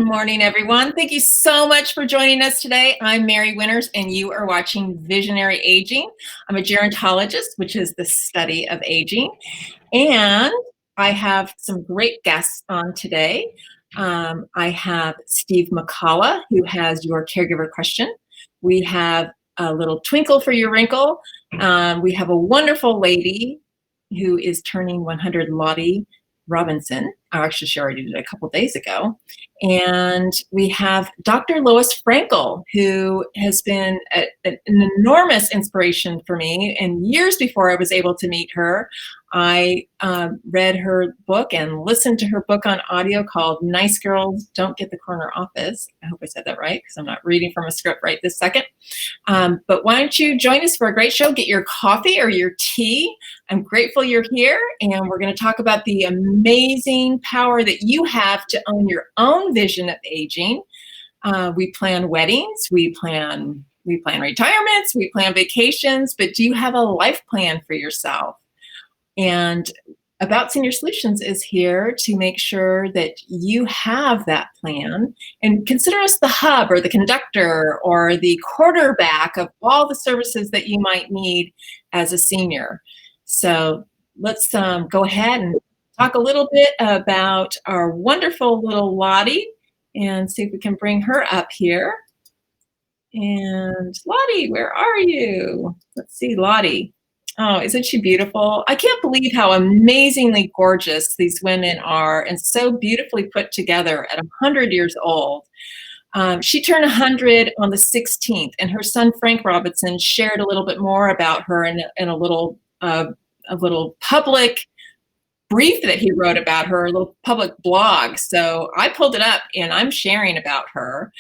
morning, everyone. Thank you so much for joining us today. I'm Mary Winters, and you are watching Visionary Aging. I'm a gerontologist, which is the study of aging, and I have some great guests on today. I have Steve McCullough, who has your caregiver question. We have a little twinkle for your wrinkle. We have a wonderful lady who is turning 100, Lottie Robinson. Actually, she already did it a couple days ago. And we have Dr. Lois Frankel, who has been an enormous inspiration for me. And years before I was able to meet her, I read her book and listened to her book on audio called Nice Girls Don't Get the Corner Office. I hope I said that right, because I'm not reading from a script right this second. But why don't you join us for a great show? Get your coffee or your tea. I'm grateful you're here, and we're going to talk about the amazing power that you have to own your own vision of aging. We plan weddings, we plan retirements, we plan vacations, but do you have a life plan for yourself? And About Senior Solutions is here to make sure that you have that plan, and consider us the hub or the conductor or the quarterback of all the services that you might need as a senior. So let's go ahead and talk a little bit about our wonderful little Lottie and see if we can bring her up here. And Lottie, where are you? Let's see, Lottie. Oh, isn't she beautiful? I can't believe how amazingly gorgeous these women are, and so beautifully put together at 100 years old. She turned 100 on the 16th, and her son Frank Robinson shared a little bit more about her in a little public brief that he wrote about her, a little public blog. So I pulled it up and I'm sharing about her.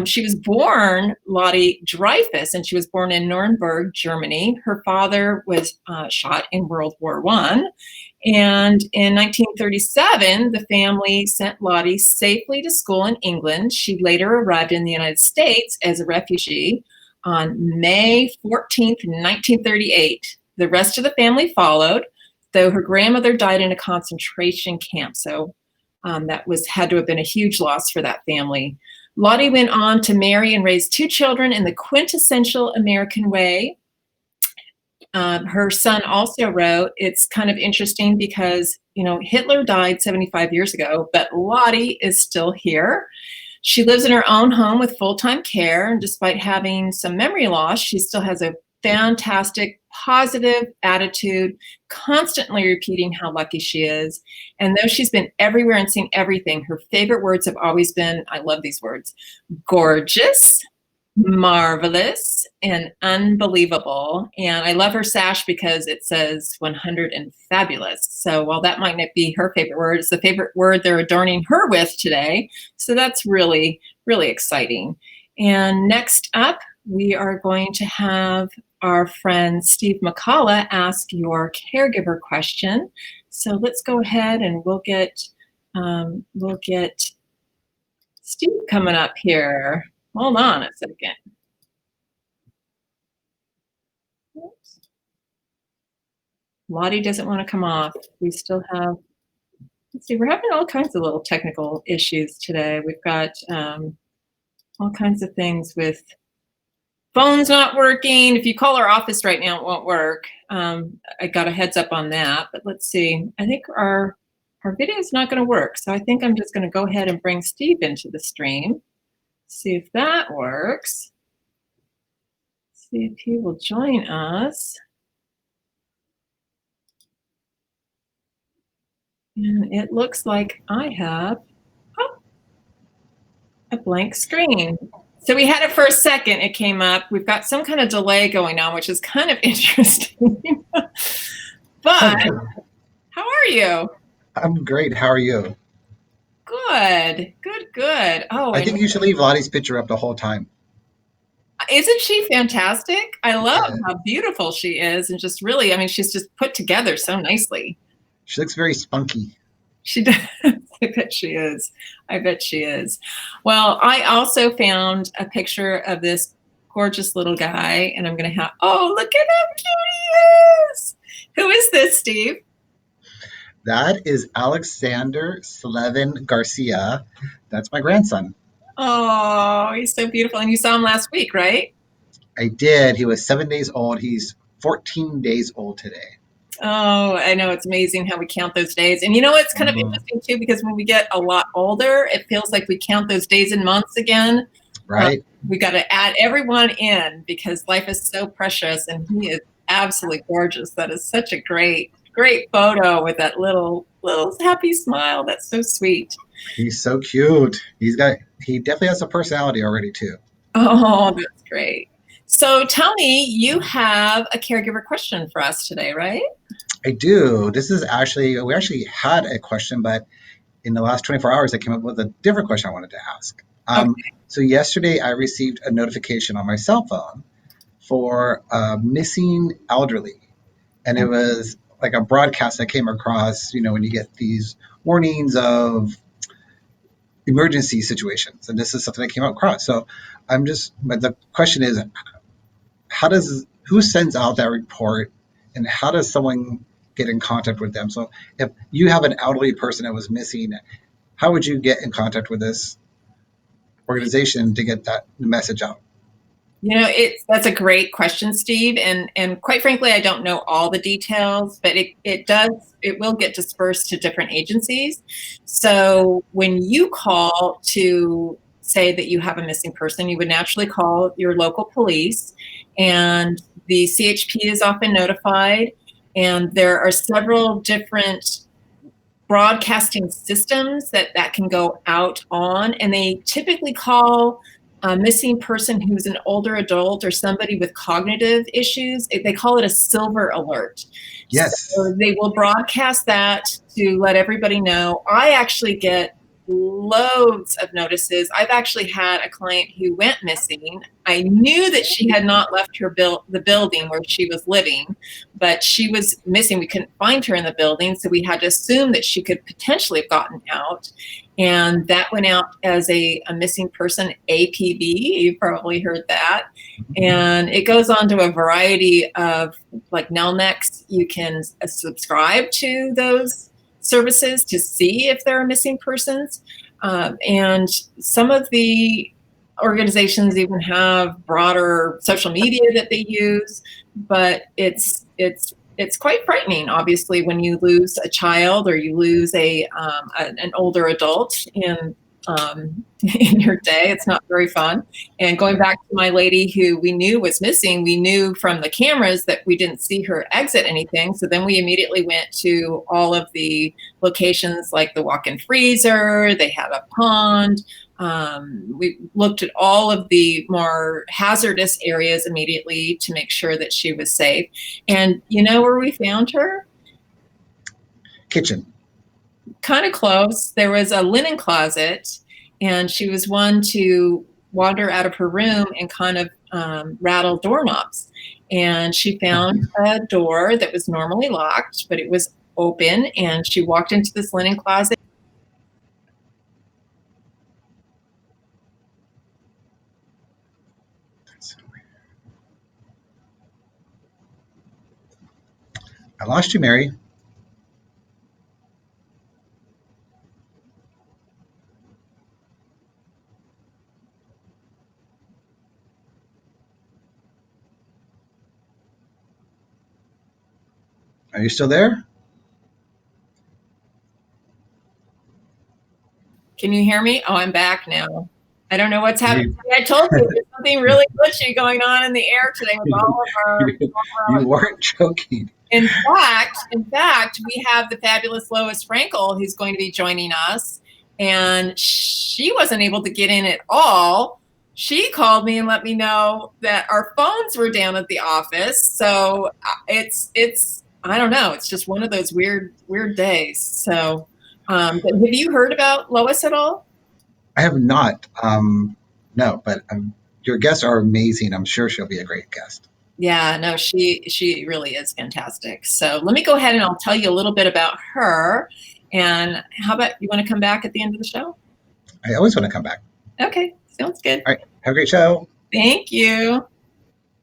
She was born Lottie Dreyfus, and she was born in Nuremberg, Germany. Her father was shot in World War I. And in 1937, the family sent Lottie safely to school in England. She later arrived in the United States as a refugee on May 14th, 1938. The rest of the family followed, though her grandmother died in a concentration camp. So that had to have been a huge loss for that family. Lottie went on to marry and raise two children in the quintessential American way. Her son also wrote, it's kind of interesting because, Hitler died 75 years ago, but Lottie is still here. She lives in her own home with full-time care, and despite having some memory loss, she still has a fantastic, positive attitude, constantly repeating how lucky she is. And though she's been everywhere and seen everything, her favorite words have always been, I love these words, gorgeous, marvelous, and unbelievable. And I love her sash because it says 100 and fabulous. So while that might not be her favorite word, it's the favorite word they're adorning her with today. So that's really, really exciting. And next up, we are going to have our friend Steve McCullough ask your caregiver question. So let's go ahead and we'll get Steve coming up here. Hold on a second. Oops. Lottie doesn't want to come off. We still have, let's see, we're having all kinds of little technical issues today. We've got all kinds of things with phone's not working. If you call our office right now, it won't work. I got a heads up on that, but let's see. I think our video is not going to work. So I think I'm just going to go ahead and bring Steve into the stream. See if that works. See if he will join us. And it looks like I have a blank screen. So we had it for a second, it came up. We've got some kind of delay going on, which is kind of interesting. But how are you? I'm great. How are you? Good, good, good. Oh, I think you should leave Lottie's picture up the whole time. Isn't she fantastic? I love how beautiful she is, and just really, I mean, she's just put together so nicely. She looks very spunky. She does. I bet she is. I bet she is. Well, I also found a picture of this gorgeous little guy, and I'm going to have, oh, look at how cute he is. Who is this, Steve? That is Alexander Slevin Garcia. That's my grandson. Oh, he's so beautiful. And you saw him last week, right? I did. He was 7 days old. He's 14 days old today. Oh, I know. It's amazing how we count those days. And you know what's kind of Mhm. interesting too, because when we get a lot older, it feels like we count those days and months again. Uh, Right? we got to add everyone in because life is so precious, and he is absolutely gorgeous. That is such a great photo with that little happy smile. That's so sweet. He's so cute. He definitely has a personality already too. Oh, that's great. So tell me, you have a caregiver question for us today, right? I do. We actually had a question, but in the last 24 hours, I came up with a different question I wanted to ask. Okay. So yesterday, I received a notification on my cell phone for a missing elderly, and it was like a broadcast that came across. When you get these warnings of emergency situations, and this is something that came across. So but the question is, who sends out that report, and how does someone get in contact with them? So if you have an elderly person that was missing, how would you get in contact with this organization to get that message out? That's a great question, Steve. And quite frankly, I don't know all the details, but it will get dispersed to different agencies. So when you call to say that you have a missing person, you would naturally call your local police, and the CHP is often notified. And there are several different broadcasting systems that can go out on, and they typically call a missing person who's an older adult or somebody with cognitive issues. They call it a silver alert. So Yes. they will broadcast that to let everybody know. I actually get loads of notices. I've actually had a client who went missing. I knew that she had not left the building where she was living, but she was missing. We couldn't find her in the building, so we had to assume that she could potentially have gotten out. And that went out as a missing person APB. You've probably heard that. And it goes on to a variety of, like Nelnex, you can subscribe to those services to see if there are missing persons. And some of the organizations even have broader social media that they use, but it's quite frightening, obviously, when you lose a child or you lose an older adult in your day. It's not very fun. And going back to my lady who we knew was missing, we knew from the cameras that we didn't see her exit anything. So then we immediately went to all of the locations, like the walk-in freezer. They have a pond. We looked at all of the more hazardous areas immediately to make sure that she was safe. And you know where we found her? Kitchen. Kind of close. There was a linen closet, and she was one to wander out of her room and kind of rattle doorknobs. And she found a door that was normally locked, but it was open, and she walked into this linen closet. I lost you, Mary. Are you still there? Can you hear me? Oh, I'm back now. I don't know what's happening. You, I told you there's something really glitchy going on in the air today with all of our. you weren't joking. In fact, we have the fabulous Lois Frankel who's going to be joining us, and she wasn't able to get in at all. She called me and let me know that our phones were down at the office. So it's I don't know. It's just one of those weird days. So, but have you heard about Lois at all? I have not. No, but your guests are amazing. I'm sure she'll be a great guest. Yeah, no, she really is fantastic. So let me go ahead and I'll tell you a little bit about her. And how about you want to come back at the end of the show? I always want to come back. Okay, sounds good. All right. Have a great show. Thank you.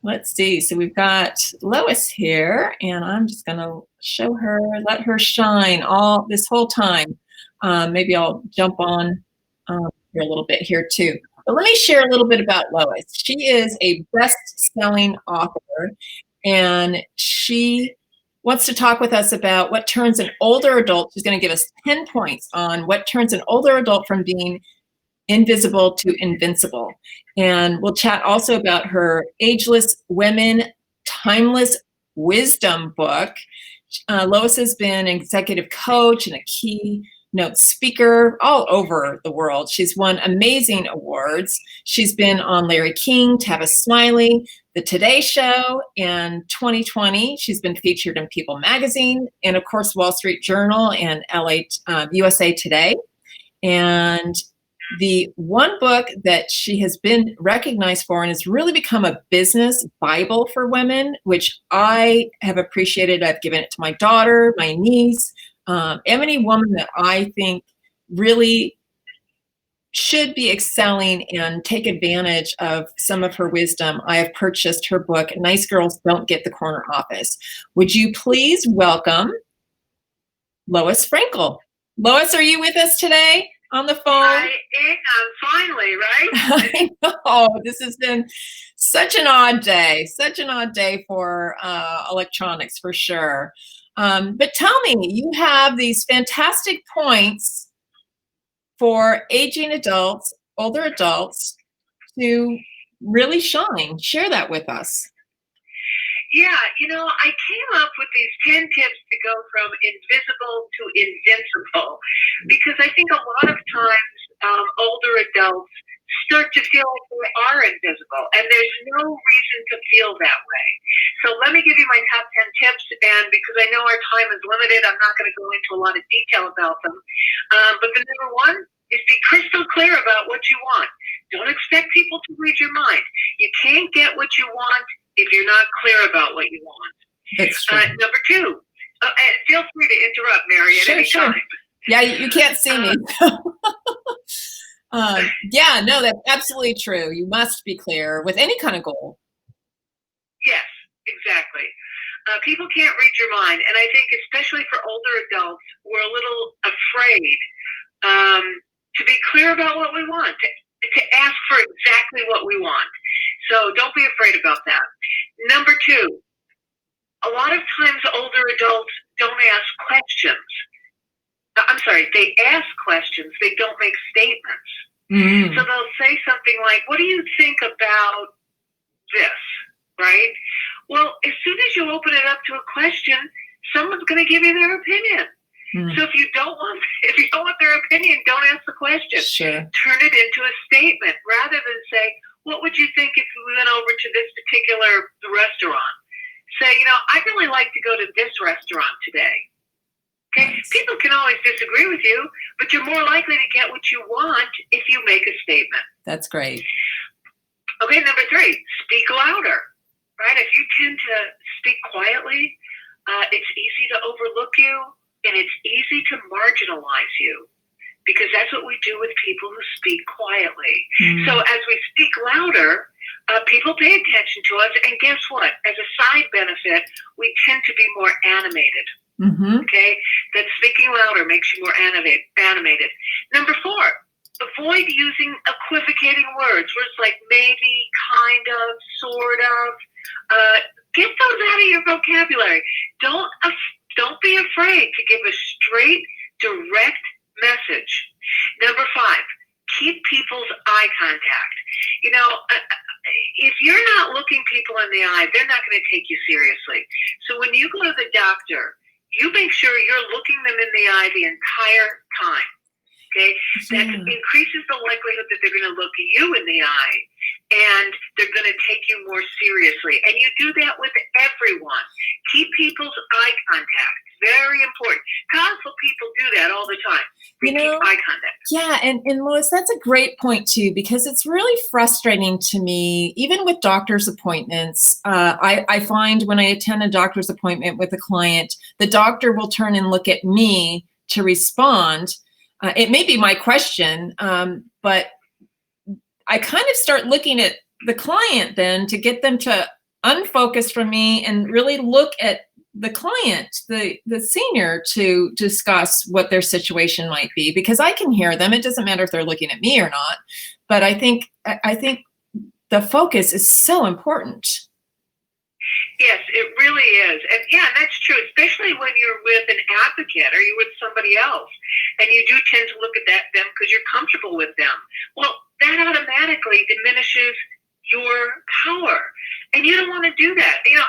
let's see. So we've got Lois here, and I'm just going to show her, let her shine all this whole time. Maybe I'll jump on here a little bit here too. But let me share a little bit about Lois. She is a best-selling author, and she wants to talk with us about what turns an older adult. She's going to give us 10 points on what turns an older adult from being invisible to invincible. And we'll chat also about her Ageless Women, Timeless Wisdom book. Lois has been an executive coach and a keynote speaker all over the world. She's won amazing awards. She's been on Larry King, Tavis Smiley, The Today Show. In 2020, she's been featured in People Magazine and, of course, Wall Street Journal and USA Today. And the one book that she has been recognized for and has really become a business Bible for women, which I have appreciated. I've given it to my daughter, my niece, any woman that I think really should be excelling and take advantage of some of her wisdom. I have purchased her book, Nice Girls Don't Get the Corner Office. Would you please welcome Lois Frankel? Lois, are you with us today? On the phone. I am, finally, right? I know. This has been such an odd day for electronics, for sure. But tell me, you have these fantastic points for aging adults, older adults, to really shine. Share that with us. Yeah, I came up with these 10 tips to go from invisible to invincible, because I think a lot of times older adults start to feel like they are invisible, and there's no reason to feel that way. So let me give you my top 10 tips, and because I know our time is limited, I'm not going to go into a lot of detail about them. But the number one is be crystal clear about what you want. Don't expect people to read your mind. You can't get what you want if you're not clear about what you want. That's true. Number two, and feel free to interrupt, Mary, at any time. Yeah, you can't see me. Yeah, no, that's absolutely true. You must be clear with any kind of goal. Yes, exactly. People can't read your mind, and I think especially for older adults, we're a little afraid to be clear about what we want, to ask for exactly what we want. So don't be afraid about that. Number two, a lot of times older adults don't ask questions. I'm sorry, they ask questions, they don't make statements. So they'll say something like, what do you think about this, right? Well, as soon as you open it up to a question, someone's going to give you their opinion. So if you don't want their opinion, don't ask the question. Sure. Turn it into a statement rather than say, what would you think if we went over to this particular restaurant? Say, I'd really like to go to this restaurant today. Okay? Nice. People can always disagree with you, but you're more likely to get what you want if you make a statement. That's great. Okay, number three, speak louder, right? If you tend to speak quietly, it's easy to overlook you, and it's easy to marginalize you, because that's what we do with people who speak quietly. So as we speak louder, people pay attention to us, and guess what? As a side benefit, we tend to be more animated. Okay? That speaking louder makes you more animated. Number four, avoid using equivocating words like maybe, kind of, sort of. Get those out of your vocabulary. Don't be afraid to give a straight, direct message. Number five, keep people's eye contact. If you're not looking people in the eye, they're not going to take you seriously. So when you go to the doctor, you make sure you're looking them in the eye the entire time. Okay? That increases the likelihood that they're going to look you in the eye, and they're going to take you more seriously. And you do that with everyone. Keep people's eye contact. Very important. Powerful people do that all the time. They keep eye contact. Yeah, and Lois, that's a great point too, because it's really frustrating to me, even with doctor's appointments. I find when I attend a doctor's appointment with a client, the doctor will turn and look at me to respond. It may be my question, but I kind of start looking at the client then to get them to unfocused from me and really look at the client, the senior, to discuss what their situation might be, because I can hear them. It doesn't matter if they're looking at me or not. But I think the focus is so important. Yes, it really is. And yeah, that's true, especially when you're with an advocate or you're with somebody else. And you do tend to look at them because you're comfortable with them. Well, that automatically diminishes your power. And you don't want to do that. You know,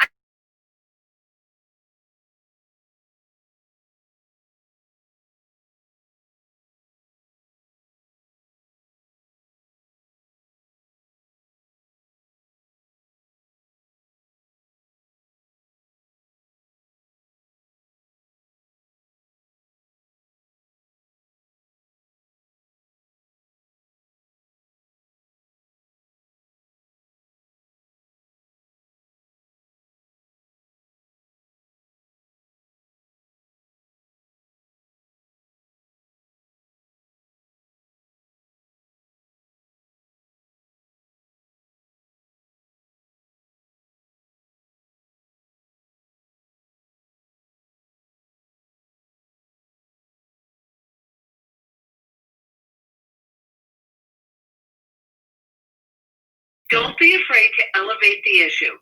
don't be afraid to elevate the issue.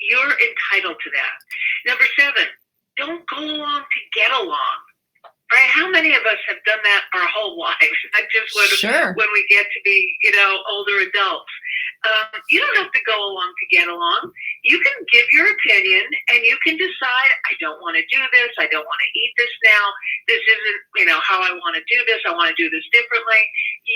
You're entitled to that. Number 7, don't go along to get along. Right? How many of us have done that our whole lives? Not just when we get to be, older adults. You don't have to go along to get along. You can give your opinion, and you can decide, I don't want to do this. I don't want to eat this now. This isn't, how I want to do this. I want to do this differently.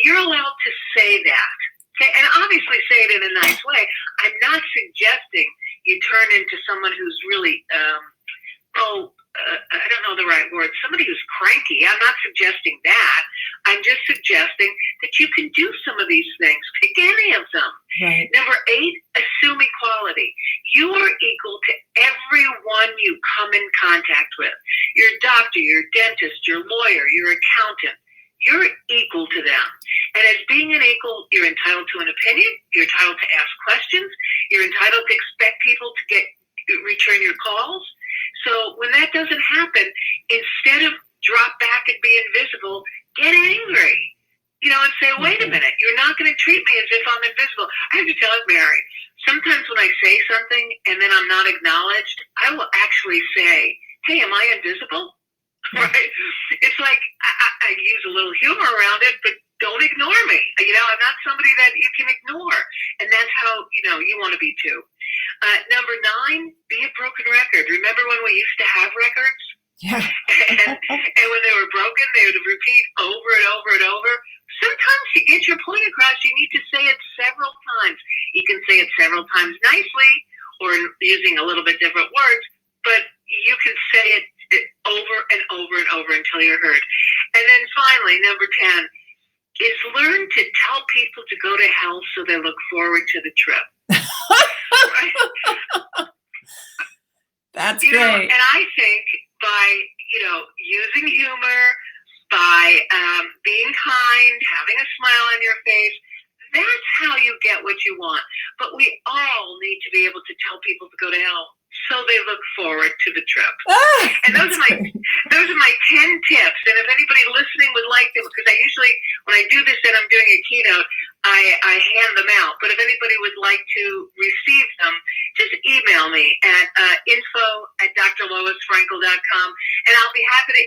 You're allowed to say that. Okay, and obviously say it in a nice way. I'm not suggesting you turn into someone who's really, I don't know the right word, somebody who's cranky. I'm not suggesting that. I'm just suggesting that you can do some of these things. Pick any of them. Right. Number 8, assume equality. You are equal to everyone you come in contact with. Your doctor, your dentist, your lawyer, your accountant. You're equal to them. And as being an equal, you're entitled to an opinion. You're entitled to ask questions. You're entitled to expect people to return your calls. So when that doesn't happen, instead of drop back and be invisible, get angry, and say, wait a minute, you're not going to treat me as if I'm invisible. I have to tell you, Mary, sometimes when I say something and then I'm not acknowledged, I will actually say, hey, am I invisible? Right? It's like I use a little humor around it, but don't ignore me. I'm not somebody that you can ignore. And that's how, you want to be too. Number 9, be a broken record. Remember when we used to have records? Yeah. and when they were broken, they would repeat over and over and over. Sometimes to get your point across, you need to say it several times. You can say it several times nicely or using a little bit different words, but you can say it over and over and over until you're heard. And then finally, number 10 is learn to tell people to go to hell so they look forward to the trip. Right? That's great. And I think by, using humor, by being kind, having a smile on your face, that's how you get what you want. But we all need to be able to tell people to go to hell so they look forward to the trip. And those are my 10 tips. And if anybody listening would like them, because I usually, when I do this and I'm doing a keynote, I hand them out. But if anybody would like to receive them, just email me at info@drloisfrankel.com, and I'll be happy to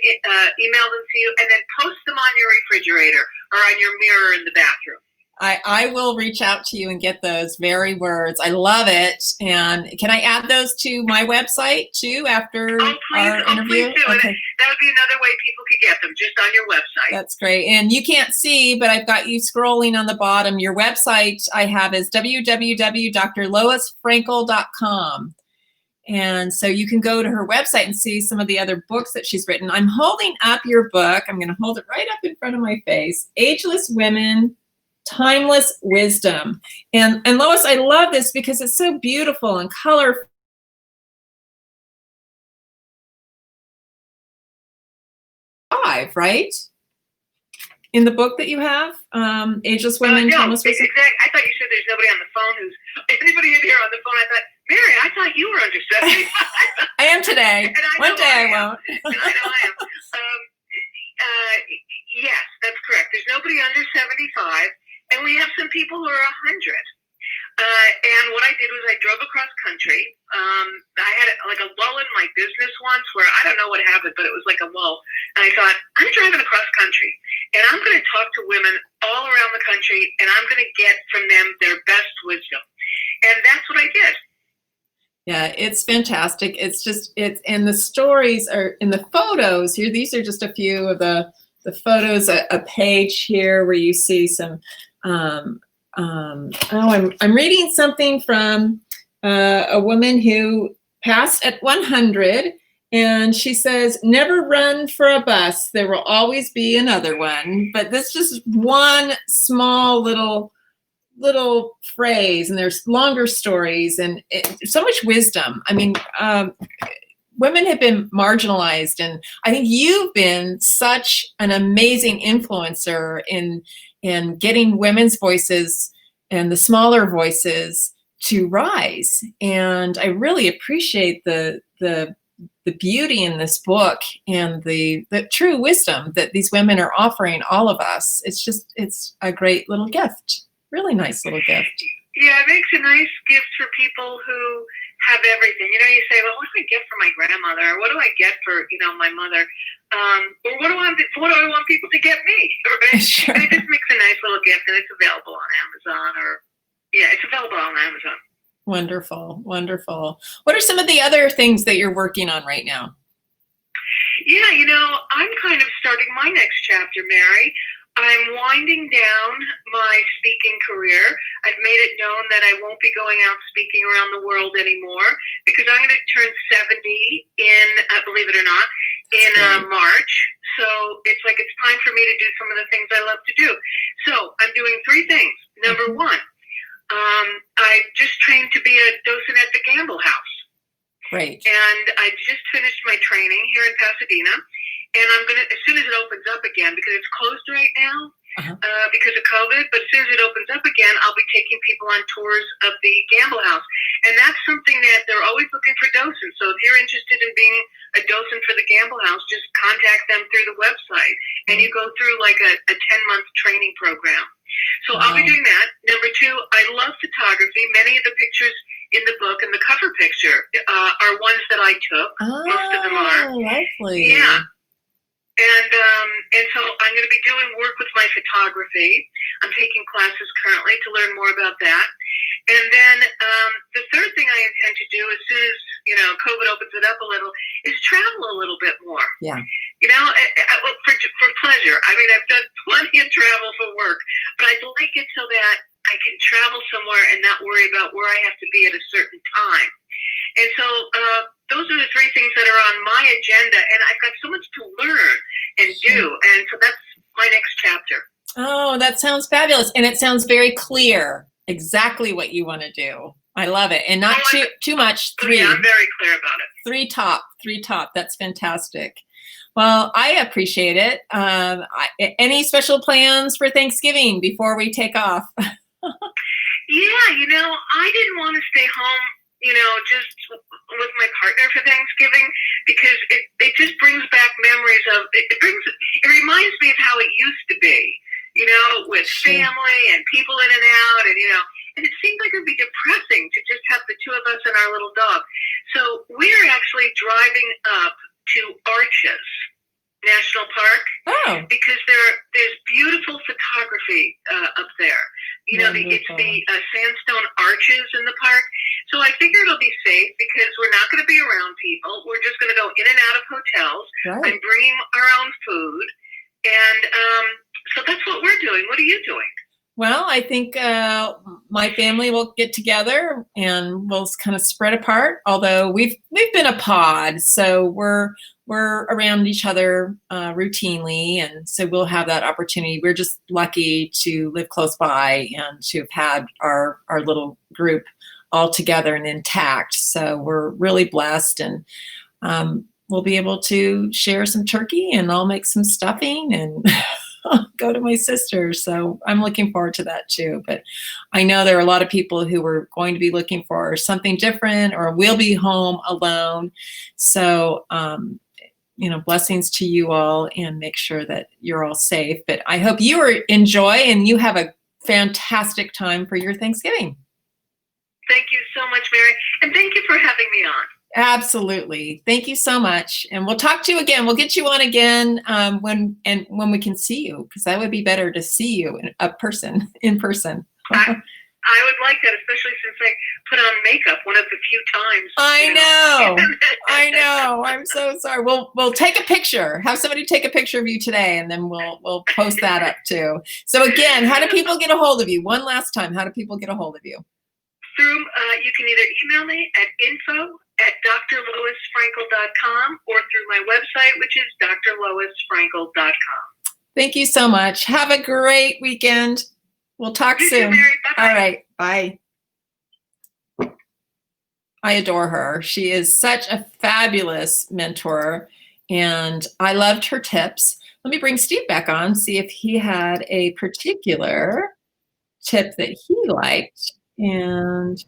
email them to you and then post them on your refrigerator or on your mirror in the bathroom. I will reach out to you and get those very words. I love it. And can I add those to my website too after our interview? Please do. Okay. That would be another way people could get them, just on your website. That's great. And you can't see, but I've got you scrolling on the bottom. Your website I have is www.drloisfrankel.com. And so you can go to her website and see some of the other books that she's written. I'm holding up your book. I'm going to hold it right up in front of my face. Ageless Women, Timeless Wisdom. And Lois, I love this because it's so beautiful and colorful. Right? in the book that you have, Ageless Women, No, Timeless Wisdom? exactly. I thought you said there's nobody on the phone who's anybody in here on the phone. I thought, Mary, I thought you were under 70. I am today. One day I won't. And I know I am. Yes, that's correct. There's nobody under 75, and we have some people who are 100. And what I did was I drove across country. I had like a lull in my business once where I don't know what happened, but it was like a lull. And I thought, I'm driving across country, and I'm going to talk to women all around the country, and I'm going to get from them their best wisdom. And that's what I did. Yeah, it's fantastic. And the stories are in the photos here. These are just a few of the photos, a page here where you see some, I'm reading something from a woman who passed at 100, and she says, never run for a bus. There will always be another one. But this is just one small little phrase, and there's longer stories and so much wisdom. I mean, women have been marginalized, and I think you've been such an amazing influencer in getting women's voices and the smaller voices to rise. And I really appreciate the beauty in this book and the true wisdom that these women are offering all of us. It's a great little gift. Really nice little gift. Yeah, it makes a nice gift for people who have everything. You know, you say, well, what do I get for my grandmother? Or what do I get for, my mother? Or what do I want people to get me? Right? Sure. And it just makes a nice little gift, and it's available on Amazon. It's available on Amazon. Wonderful, wonderful. What are some of the other things that you're working on right now? Yeah, I'm kind of starting my next chapter, Mary. I'm winding down my speaking career. I've made it known that I won't be going out speaking around the world anymore because I'm going to turn 70 in, believe it or not, in March. So it's like it's time for me to do some of the things I love to do. So I'm doing 3 things. Number 1, I just trained to be a docent at the Gamble House. Great. And I just finished my training here in Pasadena. And I'm going to, as soon as it opens up again, because it's closed right now because of COVID, but as soon as it opens up again, I'll be taking people on tours of the Gamble House. And that's something that they're always looking for docents. So if you're interested in being a docent for the Gamble House, just contact them through the website. And you go through like a 10-month training program. So I'll be doing that. Number 2, I love photography. Many of the pictures in the book and the cover picture are ones that I took. Most of them are. Lovely. Yeah. And so I'm going to be doing work with my photography. I'm taking classes currently to learn more about that. And then the third thing I intend to do as soon as, COVID opens it up a little is travel a little bit more. Yeah. For pleasure. I mean, I've done plenty of travel for work, but I'd like it so that I can travel somewhere and not worry about where I have to be at a certain time. And so those are the 3 things that are on my agenda, and I've got so much to learn and do, and so that's my next chapter. Oh, that sounds fabulous, and it sounds very clear exactly what you want to do. I love it, and not too much. 3. Yeah, I'm very clear about it. 3 top. That's fantastic. Well, I appreciate it. Any special plans for Thanksgiving before we take off? Yeah, I didn't want to stay home, just with my partner for Thanksgiving because it just brings back memories of it reminds me of how it used to be, with family and people in and out, and it seemed like it would be depressing to just have the 2 of us and our little dog. So we're actually driving up to Arches National Park because there's beautiful photography up there. It's the sandstone arches in the park. So I figure it'll be safe because we're not going to be around people. We're just going to go in and out of hotels. Right. I'm bringing our own food. And so that's what we're doing. What are you doing? Well, I think my family will get together and we'll kind of spread apart. Although we've been a pod, so we're around each other routinely, and so we'll have that opportunity. We're just lucky to live close by and to have had our little group all together and intact. So we're really blessed, and we'll be able to share some turkey, and I'll make some stuffing and. go to my sister. So I'm looking forward to that too. But I know there are a lot of people who are going to be looking for something different or will be home alone. So, blessings to you all, and make sure that you're all safe. But I hope you enjoy and you have a fantastic time for your Thanksgiving. Thank you so much, Mary. And thank you for having me on. Absolutely. Thank you so much. And we'll talk to you again. We'll get you on again when we can see you, because that would be better to see you in person. I would like that, especially since I put on makeup one of the few times. I know. I'm so sorry. We'll take a picture. Have somebody take a picture of you today, and then we'll post that up too. So again, how do people get a hold of you? One last time, how do people get a hold of you? You can either email me at info@drloisfrankel.com or through my website, which is drloisfrankel.com. Thank you so much. Have a great weekend. We'll talk soon. Too, Mary. Bye-bye. All right. Bye. I adore her. She is such a fabulous mentor, and I loved her tips. Let me bring Steve back on, see if he had a particular tip that he liked. And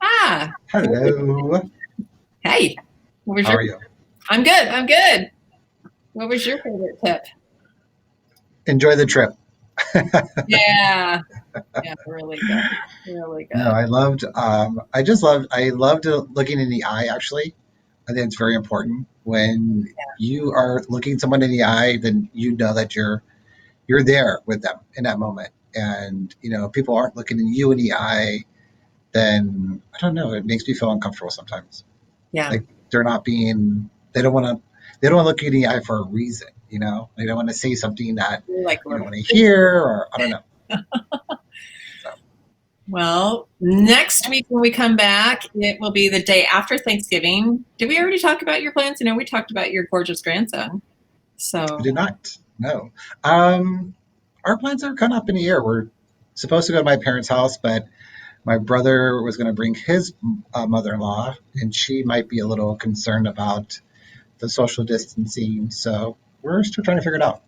hello. Hey, how are you? I'm good. What was your favorite tip? Enjoy the trip. Yeah, really good. No, I loved. I loved looking in the eye. Actually, I think it's very important when you are looking someone in the eye. Then you know that you're there with them in that moment. And if people aren't looking you in the eye, then I don't know. It makes me feel uncomfortable sometimes. Yeah, like they're not being. They don't want to look you in the eye for a reason. They don't want to say something that you don't want to hear, or I don't know. Well, next week when we come back, it will be the day after Thanksgiving. Did we already talk about your plans? We talked about your gorgeous grandson. So We did not. No. Our plans are kind of up in the air. We're supposed to go to my parents' house, but my brother was going to bring his mother-in-law, and she might be a little concerned about the social distancing. So we're still trying to figure it out.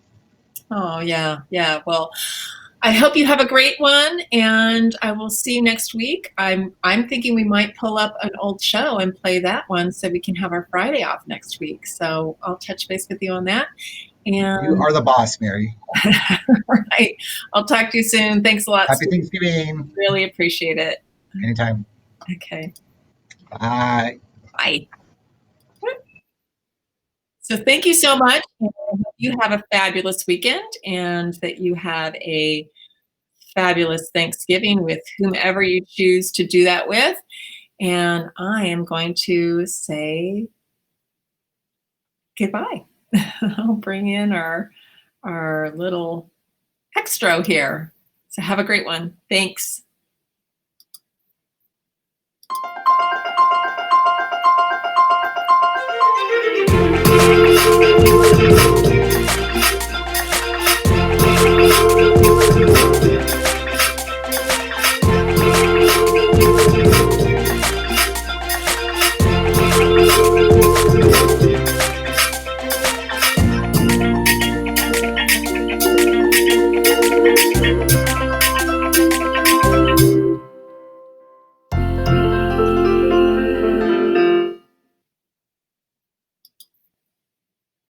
Oh, yeah. Well, I hope you have a great one, and I will see you next week. I'm thinking we might pull up an old show and play that one so we can have our Friday off next week. So I'll touch base with you on that. And you are the boss, Mary. Right. I'll talk to you soon. Thanks a lot. Happy Thanksgiving. Really appreciate it. Anytime. Okay. Bye. Bye. So thank you so much. You have a fabulous weekend, and that you have a fabulous Thanksgiving with whomever you choose to do that with. And I am going to say goodbye. I'll bring in our little extra here. So have a great one. Thanks.